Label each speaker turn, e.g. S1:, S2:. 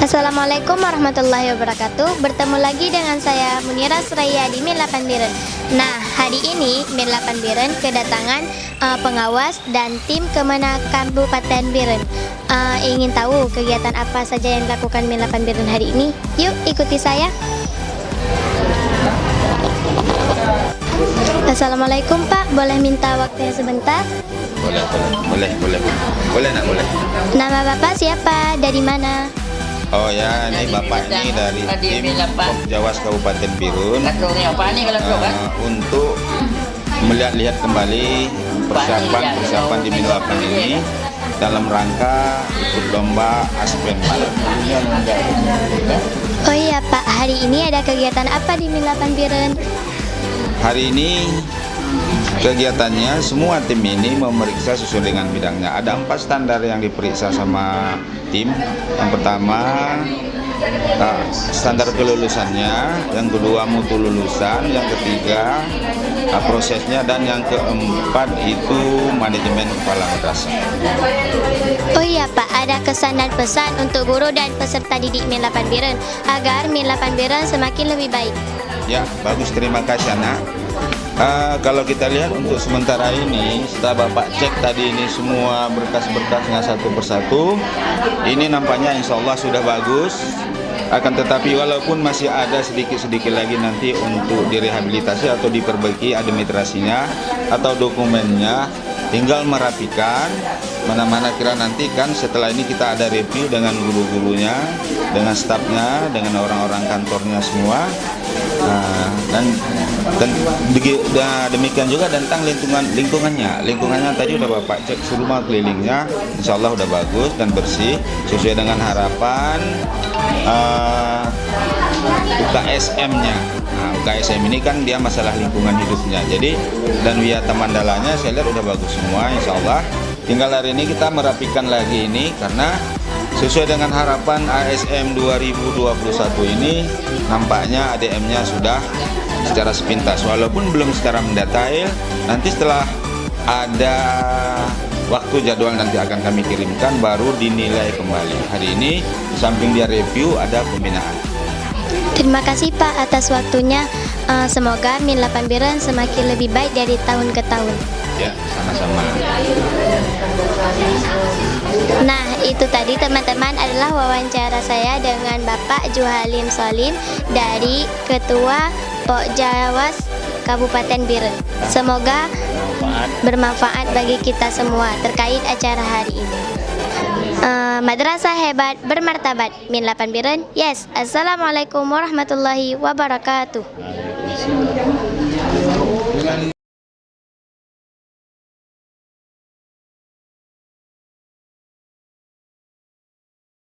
S1: Assalamualaikum warahmatullahi wabarakatuh. Bertemu lagi dengan saya Munira Suraya di Min 8 Biren. Nah, hari ini Min 8 Biren kedatangan pengawas dan tim Kemenak Kabupaten Biren. Ingin tahu kegiatan apa saja yang dilakukan Min 8 Biren hari ini? Yuk ikuti saya. Assalamualaikum Pak, boleh minta waktunya sebentar?
S2: Boleh nak, boleh.
S1: Nama Bapak siapa? Dari mana?
S2: Oh ya, ini Bapak ini dari tim Jawas Kabupaten Birun untuk melihat kembali persiapan di Min 8 ini dalam rangka ikut lomba Aspen.
S1: Oh iya Pak, hari ini ada kegiatan apa di Min 8 Biren?
S2: Hari ini kegiatannya semua tim ini memeriksa sesuai dengan bidangnya. Ada 4 standar yang diperiksa sama tim. Yang pertama standar kelulusannya, yang kedua mutu lulusan, yang ketiga prosesnya, dan yang keempat itu manajemen kepala madrasah.
S1: Oh iya Pak, ada kesan dan pesan untuk guru dan peserta didik Min 8 Biren agar Min 8 Biren semakin lebih baik.
S2: Ya, bagus, terima kasih anak. Kalau kita lihat untuk sementara ini, setelah Bapak cek tadi ini semua berkas-berkasnya satu persatu, ini nampaknya insya Allah sudah bagus. Akan tetapi walaupun masih ada sedikit-sedikit lagi nanti untuk direhabilitasi atau diperbaiki administrasinya atau dokumennya, tinggal merapikan mana-mana kira nanti kan setelah ini kita ada review dengan guru-gurunya, dengan stafnya, dengan orang-orang kantornya semua. Dan demikian juga tentang lingkungannya tadi udah Bapak cek rumah kelilingnya, insya Allah udah bagus dan bersih sesuai dengan harapan UKSM-nya. UKSM ini kan dia masalah lingkungan hidupnya, jadi dan wisata mandalanya saya lihat udah bagus semua, insya Allah. Tinggal hari ini kita merapikan lagi ini karena sesuai dengan harapan ASM 2021 ini nampaknya ADM-nya sudah secara sepintas walaupun belum secara mendetail. Nanti setelah ada waktu jadwal nanti akan kami kirimkan baru dinilai kembali. Hari ini di samping dia review ada pembinaan.
S1: Terima kasih Pak atas waktunya. Semoga Min 8 Biren semakin lebih baik dari tahun ke tahun.
S2: Ya, sama-sama.
S1: Nah, itu tadi teman-teman adalah wawancara saya dengan Bapak Juhalim Solim dari Ketua Pok Jawas Kabupaten Biren. Semoga bermanfaat bagi kita semua terkait acara hari ini. Madrasah hebat bermartabat Min 8 Biren. Yes, Assalamualaikum warahmatullahi wabarakatuh.